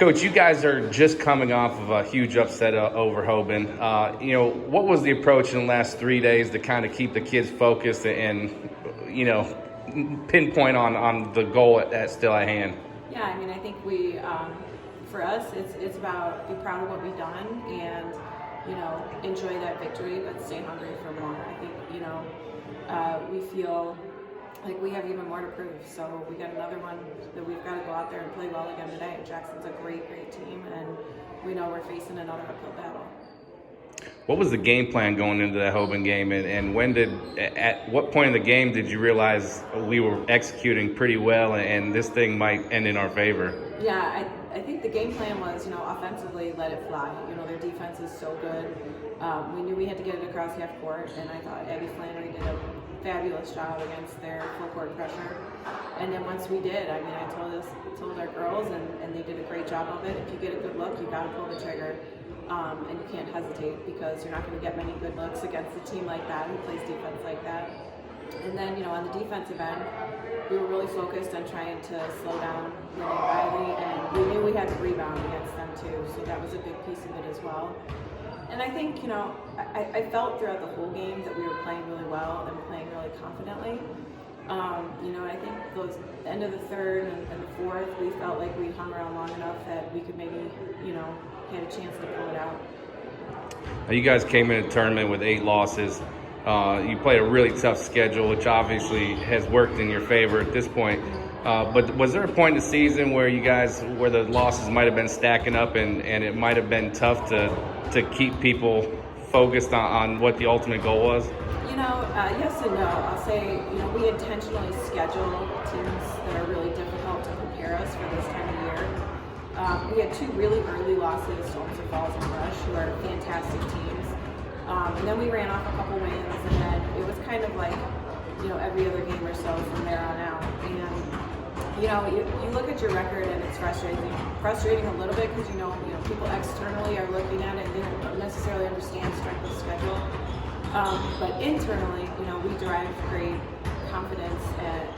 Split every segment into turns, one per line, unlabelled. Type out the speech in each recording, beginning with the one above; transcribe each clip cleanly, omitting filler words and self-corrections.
Coach, you guys are just coming off of a huge upset over Hoban. What was the approach in the last 3 days to kind of keep the kids focused and pinpoint on the goal that's still at hand?
Yeah, I mean, I think for us, it's about be proud of what we've done and, enjoy that victory, but stay hungry for more. I think, we feel like we have even more to prove. So we got another one that we've got to go out there and play well again today. Jackson's a great team, and we know we're facing another uphill battle.
What was the game plan going into that Hoban game, and at what point in the game did you realize we were executing pretty well and this thing might end in our favor?
Yeah, I think the game plan was, offensively, let it fly. Their defense is so good. We knew we had to get it across half court, and I thought Abby Flannery did a fabulous job against their full court pressure. And then once we did, I told our girls, and they did a great job of it. If you get a good look, you got to pull the trigger. And you can't hesitate because you're not going to get many good looks against a team like that who plays defense like that. And then, on the defensive end, we were really focused on trying to slow down Lily and Riley, and we knew we had to rebound against them too, so that was a big piece of it as well. And I think, I felt throughout the whole game that we were playing really well and playing really confidently. I think those end of the third and the fourth, we felt like we hung around long enough that we could maybe, had a chance to pull it out.
You guys came in a tournament with 8 losses. You played a really tough schedule, which obviously has worked in your favor at this point. But was there a point in the season where the losses might have been stacking up and it might have been tough to keep people focused on what the ultimate goal was?
Yes and no. I'll say, we intentionally schedule teams that are really difficult to prepare us for this time of year. We had 2 really early losses, Swanson and Rush, who are fantastic teams. And then we ran off a couple wins, and then it was kind of like, every other game or so from there on out. And, you look at your record and it's frustrating a little bit because, people externally are looking at it and they don't necessarily understand strength of schedule. But internally, we derive great confidence and,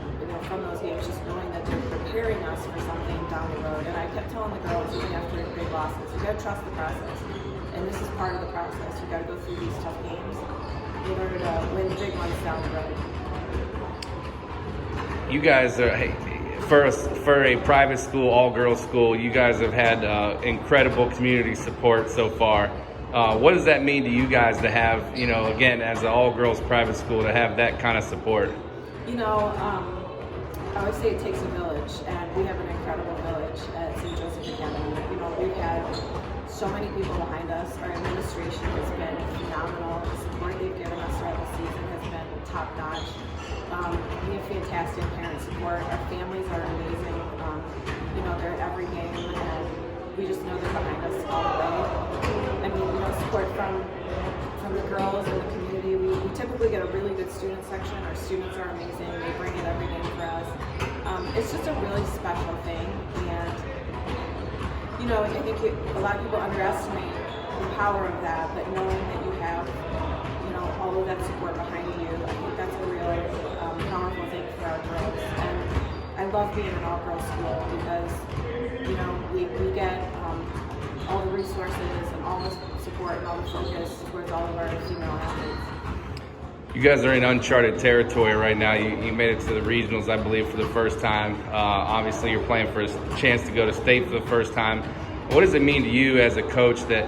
from those games, just knowing that they're preparing us for something down the road. And I kept telling the girls, even after big losses, you got to trust the process. And this is part of the process. You got to go through these tough games in order to win the big ones down the road.
You guys are, for a private school, all-girls school, you guys have had incredible community support so far. What does that mean to you guys to have, again, as an all-girls private school, to have that kind of support?
I always say it takes a village, and we have an incredible village at St. Joseph Academy. We've had so many people behind us. Our administration has been phenomenal. The support they've given us throughout the season has been top-notch. We have fantastic parent support. Our families are amazing. They're at every game, and we just know they're behind us all the way. I mean, support from the girls and the community. We typically get a really good student section. Our students are amazing. They bring it every game for us. It's just a really special thing, and I think a lot of people underestimate the power of that, but knowing that you have, all of that support behind you, I think that's a real powerful thing for our girls. And I love being an all-girls school because, we get all the resources and all the support and all the focus towards all of our female athletes.
You guys are in uncharted territory right now. You made it to the regionals, I believe, for the first time. Obviously, you're playing for a chance to go to state for the first time. What does it mean to you as a coach that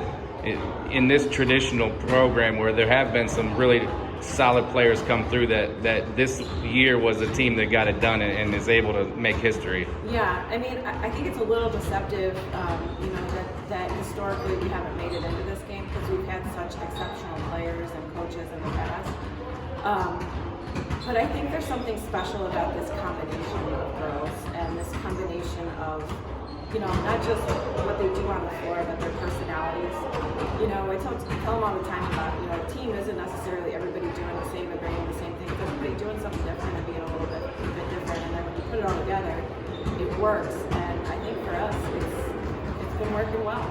in this traditional program where there have been some really solid players come through that this year was a team that got it done and is able to make history?
Yeah, I mean, I think it's a little deceptive, that historically we haven't made it into this game because we've had such exceptional players and coaches in the past. But I think there's something special about this combination of girls and this combination of, not just what they do on the floor, but their personalities. I tell them all the time about, a team isn't necessarily everybody doing the same, agreeing the same thing. It's everybody doing something different and being a little bit different. And then when you put it all together, it works. And I think for us, it's been working well.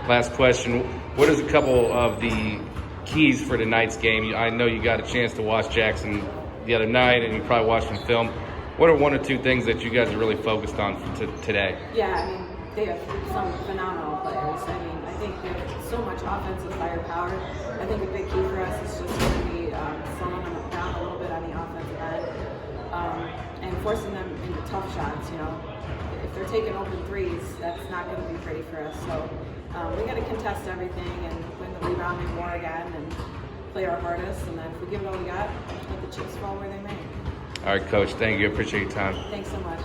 Last question. What is a couple of the keys for tonight's game? I know you got a chance to watch Jackson the other night, and you probably watched some film. What are 1 or 2 things that you guys are really focused on for today?
Yeah, I mean, they have some phenomenal players. I mean, I think they have so much offensive firepower. I think a big key for us is just going to be slowing them down a little bit on the offensive end and forcing them into tough shots. You know, if they're taking open threes, that's not going to be pretty for us. So we got to contest everything and win the rebounding war again and play our hardest. And then if we give it all we got, let the chips fall where they may.
All right, Coach. Thank you. Appreciate your time.
Thanks so much.